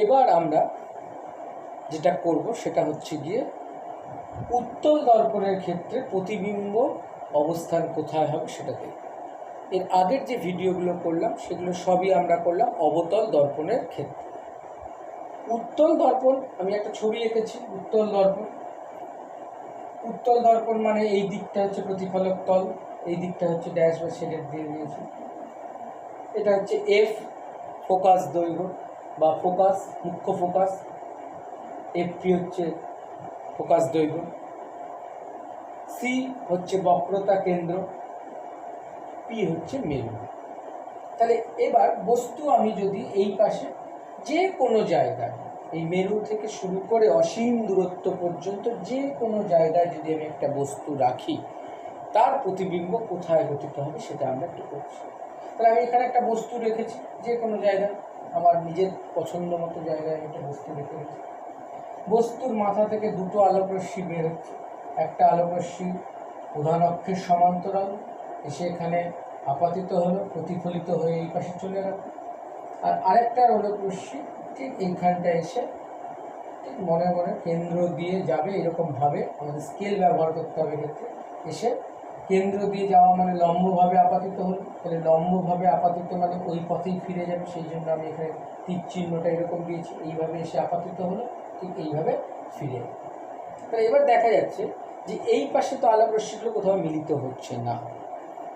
এবার আমরা যেটা করব সেটা হচ্ছে গিয়ে উত্তল দর্পণের ক্ষেত্রে প্রতিবিম্ব অবস্থান কোথায় হবে সেটা দেখব। এর আগের যে ভিডিওগুলো করলাম সেগুলো সবই আমরা করলাম অবতল দর্পণের ক্ষেত্রে। উত্তল দর্পণ, আমি একটা ছবি এঁকেছি। উত্তল দর্পণ, উত্তল দর্পণ মানে এই দিকটা হচ্ছে প্রতিফলক তল, এই দিকটা হচ্ছে ড্যাশ বা শেডের দিয়ে দিয়েছি। এটা হচ্ছে এফ ফোকাস দৈর্ঘ্য বা ফোকাস, মুখ্য ফোকাস। এফটি হচ্ছে ফোকাস দৈর্ঘ্য। সি হচ্ছে বক্রতা কেন্দ্র, পি হচ্ছে মেরু। তাহলে এবার বস্তু আমি যদি এই পাশে যে কোনো জায়গায়, এই মেরু থেকে শুরু করে অসীম দূরত্ব পর্যন্ত যে কোনো জায়গায় যদি আমি একটা বস্তু রাখি, তার প্রতিবিম্ব কোথায় গঠিত হবে সেটা আমরা একটু করছি। তাহলে আমি এখানে একটা বস্তু রেখেছি, যে কোনো জায়গায়, আমার নিজের পছন্দ মতো জায়গায় আমি একটা বস্তু রেখে দিচ্ছি। বস্তুর মাথা থেকে দুটো আলোকরশ্মি বের হচ্ছে। একটা আলোকরশ্মি প্রধান অক্ষের সমান্তরাল এসে এখানে আপাতিত হলো, প্রতিফলিত হয়ে এই পাশে চলে গেল। আর আরেকটা আলোকরশ্মি ঠিক এইখানটা এসে ঠিক মনে মনে কেন্দ্র দিয়ে যাবে, এরকমভাবে আমাদের স্কেল ব্যবহার করতে হবে ক্ষেত্রে। এসে কেন্দ্র দিয়ে যাওয়া মানে লম্বভাবে আপাতিত হলো, তাহলে লম্বভাবে আপাতিত মানে ওই পথেই ফিরে যাবে। সেই জন্য আমি এখানে তীর চিহ্নটা এরকম দিয়েছি। এইভাবে এসে আপাতিত হলো, ঠিক এইভাবে ফিরে। তাহলে এবার দেখা যাচ্ছে যে এই পাশে তো আলোকরশ্মিগুলো কোথাও মিলিত হচ্ছে না।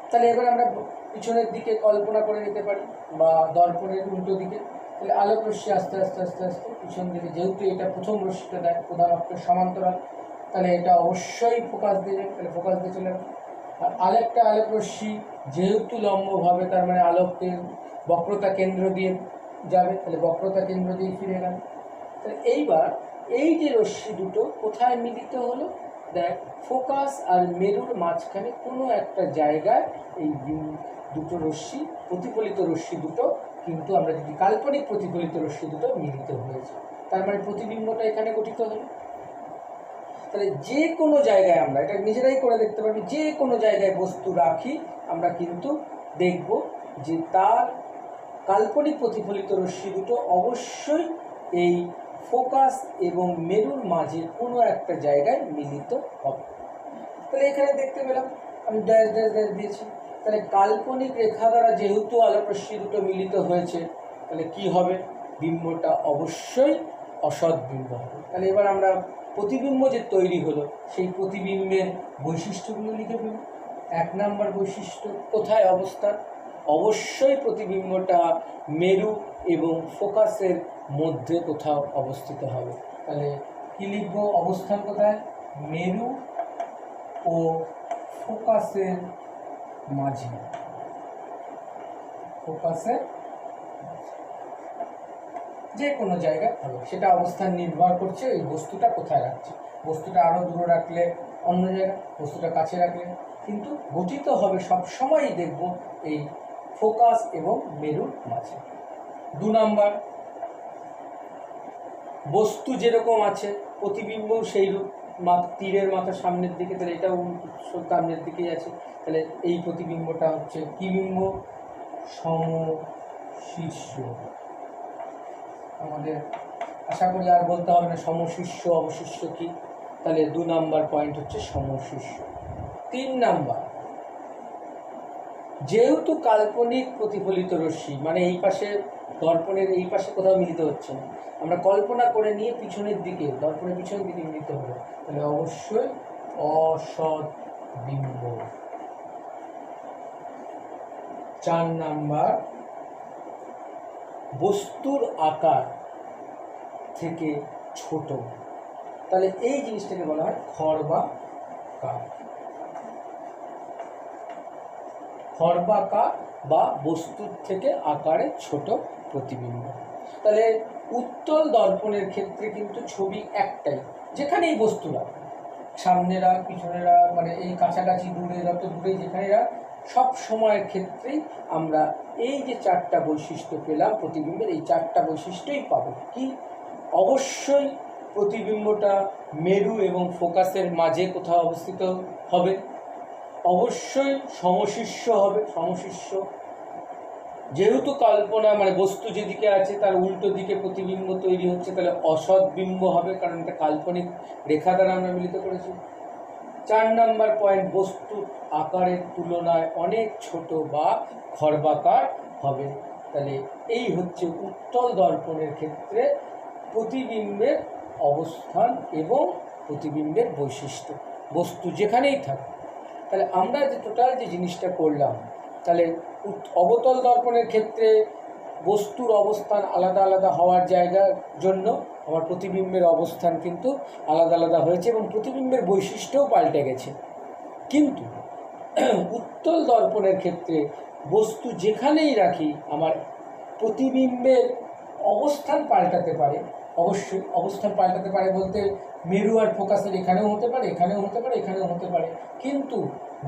তাহলে এবার আমরা পিছনের দিকে কল্পনা করে নিতে পারি বা দর্পণের উল্টো দিকে। তাহলে আলোকরশ্মি আস্তে আস্তে আস্তে আস্তে পিছন দিকে, যেহেতু এটা প্রথম রশ্মিটা দেয় প্রধান অক্ষের সমান্তরাল, তাহলে এটা অবশ্যই ফোকাস দিয়ে যাবে, তাহলে ফোকাস দিয়ে চলে যাবে। আর আরেকটা আলোকরশ্মি যেহেতু লম্বভাবে, তার মানে আলোকের বক্রতা কেন্দ্র দিয়ে যাবে, তাহলে বক্রতা কেন্দ্র দিয়ে ফিরে গেল। তাহলে এইবার এই যে রশ্মি দুটো কোথায় মিলিত হলো, দেখ ফোকাস আর মেরুর মাঝখানে কোনো একটা জায়গায় এই দুটো রশ্মি, প্রতিফলিত রশ্মি দুটো, কিন্তু আমরা যদি কাল্পনিক প্রতিফলিত রশ্মি দুটো মিলিত হয়েছে, তার মানে প্রতিবিম্বটা এখানে গঠিত হলো। তাহলে যে কোনো জায়গায় আমরা এটা নিজেরাই করে দেখতে পারবি, যে কোনো জায়গায় বস্তু রাখি আমরা কিন্তু দেখব যে তার কাল্পনিক প্রতিফলিত রশ্মি দুটো অবশ্যই এই ফোকাস এবং মেরুর মাঝে কোনো একটা জায়গায় মিলিত হবে। তাহলে এখানে দেখতে পেলাম আমি ড্যাশ ড্যাশ ড্যাশ দিয়েছি। তাহলে কাল্পনিক রেখা দ্বারা যেহেতু আলোকরশ্মি দুটো মিলিত হয়েছে, তাহলে কি হবে, বিম্বটা অবশ্যই অসৎ বিম্ব হবে। তাহলে এবার আমরা প্রতিবিম্ব যে তৈরি হলো সেই প্রতিবিম্বের বৈশিষ্ট্যগুলো লিখে ফেলি। 1 নম্বর বৈশিষ্ট্য, কোথায় অবস্থান, অবশ্যই প্রতিবিম্বটা মেরু এবং ফোকাসের মধ্যে কোথাও অবস্থিত হবে। তাহলে কি লিখবো, অবস্থান কোথায়, মেরু ও ফোকাসের মাঝে, ফোকাসের যে কোনো জায়গায় হবে। সেটা অবস্থান নির্ভর করছে এই বস্তুটা কোথায় রাখছে। বস্তুটা আরও দূরে রাখলে অন্য জায়গা, বস্তুটা কাছে রাখলে, কিন্তু গঠিত হবে সবসময়ই দেখব এই ফোকাস এবং মেরুর মাঝে। 2 নম্বর, বস্তু যেরকম আছে প্রতিবিম্ব সেই রূপ, তীরের মাথা সামনের দিকে, তাহলে এটাও সামনের দিকেই আছে। তাহলে এই প্রতিবিম্বটা হচ্ছে কি বিম্ব, সমশীর্ষ। আমাদের আশা করি আর বলতে হবে না সমশীর্ষ অবশিষ্ট কি। তাহলে 2 নম্বর পয়েন্ট হচ্ছে সমশীর্ষ। 3 নম্বর, যেহেতু কাল্পনিক প্রতিফলিত রশ্মি মানে এই পাশে দর্পণের এই পাশে কোথাও মিলিত হচ্ছে না, আমরা কল্পনা করে নিয়ে পিছনের দিকে, দর্পণের পিছনের দিকে মিলিত হলো, তাহলে অবশ্যই অসৎ বিম্ব। 4 নাম্বার, বস্তুর আকার থেকে ছোট, তাহলে এই জিনিসটাকে বলা হয় খর্বাকার। খর্বাকার বা বস্তুর থেকে আকারে ছোট প্রতিবিম্ব। তাহলে উত্তল দর্পণের ক্ষেত্রে কিন্তু ছবি একটাই, যেখানেই বস্তু রাখ, সামনেরা পিছনেরা, মানে এই কাছাকাছি দূরে, যত দূরে যেখানে রাখ, সব সময়ের ক্ষেত্রেই আমরা এই যে 4টা বৈশিষ্ট্য পেলাম প্রতিবিম্বের, এই 4টা বৈশিষ্ট্যই পাবো। কি, অবশ্যই প্রতিবিম্বটা মেরু এবং ফোকাসের মাঝে কোথাও অবস্থিত হবে, অবশ্যই সমশীর্ষ হবে, সমশীর্ষ, যেহেতু কল্পনা মানে বস্তু যেদিকে আছে তার উল্টো দিকে প্রতিবিম্ব তৈরি হচ্ছে, তাহলে অসৎ বিম্ব হবে, কারণ এটা কাল্পনিক রেখা দ্বারা আমরা মিলিত করেছি। 4 নম্বর পয়েন্ট, বস্তু আকারের তুলনায় অনেক ছোট বা খর্বাকার হবে। তাহলে এই হচ্ছে উত্তল দর্পণের ক্ষেত্রে প্রতিবিম্বের অবস্থান এবং প্রতিবিম্বের বৈশিষ্ট্য, বস্তু যেখানেই থাকে। তাহলে আমরা যে টোটাল যে জিনিসটা করলাম, তাহলে অবতল দর্পণের ক্ষেত্রে বস্তুর অবস্থান আলাদা আলাদা হওয়ার জায়গার জন্য আমার প্রতিবিম্বের অবস্থান কিন্তু আলাদা আলাদা হয়েছে এবং প্রতিবিম্বের বৈশিষ্ট্যও পাল্টে গেছে। কিন্তু উত্তল দর্পণের ক্ষেত্রে বস্তু যেখানেই রাখি আমার প্রতিবিম্বের অবস্থান পাল্টাতে পারে। অবশ্যই অবস্থান পাল্টাতে পারে বলতে মেরু আর ফোকাসের এখানেও হতে পারে, এখানেও হতে পারে, এখানেও হতে পারে, কিন্তু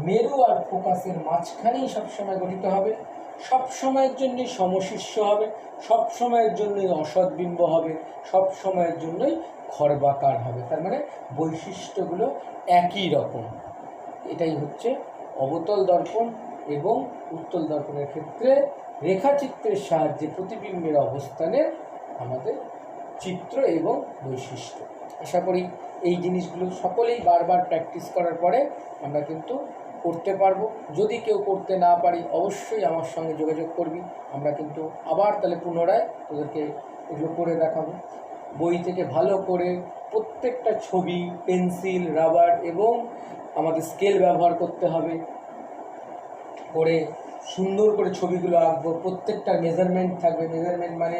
মেরু আর ফোকাসের মাঝখানেই সবসময় গঠিত হবে, সব সময়ের জন্যই সমশীর্ষ হবে, সব সময়ের জন্যই অসৎ বিম্ব হবে, সব সময়ের জন্যই খর্বাকার হবে। তার মানে বৈশিষ্ট্যগুলো একই রকম। এটাই হচ্ছে অবতল দর্পণ এবং উত্তল দর্পণের ক্ষেত্রে রেখাচিত্রের সাহায্যে প্রতিবিম্বের অবস্থানের আমাদের চিত্র এবং বৈশিষ্ট্য। আশা করি এই জিনিসগুলো সকলেই বারবার প্র্যাকটিস করার পরে আমরা কিন্তু করতে পারবো। যদি কেউ করতে না পারি অবশ্যই আমার সঙ্গে যোগাযোগ করবি, আমরা কিন্তু আবার তাহলে পুনরায় তোদেরকে এগুলো করে দেখাবো। বই থেকে ভালো করে প্রত্যেকটা ছবি, পেন্সিল, রাবার এবং আমাদের স্কেল ব্যবহার করতে হবে, করে সুন্দর করে ছবিগুলো আঁকবো। প্রত্যেকটা মেজারমেন্ট থাকবে, মেজারমেন্ট মানে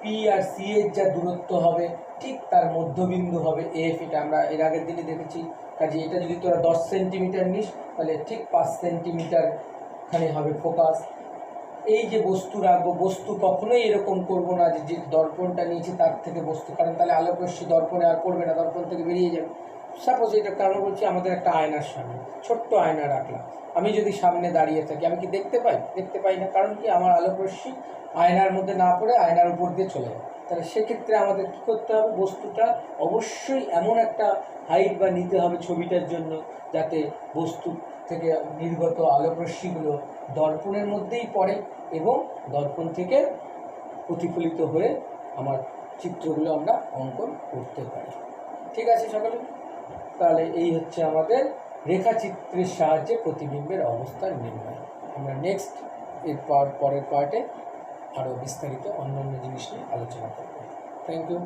পি আর সি এর যা দূরত্ব হবে ঠিক তার মধ্যবিন্দু হবে এফ। এটা আমরা এর আগের দিনে দেখেছি। কাজে এটা যদি তোরা 10 সেন্টিমিটার নিস তাহলে ঠিক 5 সেন্টিমিটার খানে হবে ফোকাস। এই যে বস্তু রাখবো, বস্তু কখনোই এরকম করবো না যে দর্পণটা নিয়েছি তার থেকে বস্তু, কারণ তাহলে আলোকরশ্মি দর্পণে আর পড়বে না, দর্পণ থেকে বেরিয়ে যাবে। সাপোজ এটা কারণ বলছি আমাদের একটা আয়নার সামনে ছোট্ট আয়না রাখলাম, আমি যদি সামনে দাঁড়িয়ে থাকি আমি কি দেখতে পাই? দেখতে পাই না, কারণ কি আমার আলোকরশ্মি আয়নার মধ্যে না পড়ে আয়নার উপর দিয়ে চলে যায়। তাহলে সেক্ষেত্রে আমাদের কী করতে হবে, বস্তুটা অবশ্যই এমন একটা হাইট বা নিতে হবে ছবিটার জন্য যাতে বস্তু থেকে নির্গত আলোকরশ্মিগুলো দর্পণের মধ্যেই পড়ে এবং দর্পণ থেকে প্রতিফলিত হয়ে আমার চিত্রগুলো আমরা অঙ্কন করতে পারি। ঠিক আছে সকলে? তাহলে এই হচ্ছে আমাদের রেখাচিত্রের সাহায্যে প্রতিবিম্বের অবস্থান নির্ণয়। আমরা নেক্সট এর পরের পার্টে আরও বিস্তারিত অন্যান্য জিনিস নিয়ে আলোচনা করব। Thank you.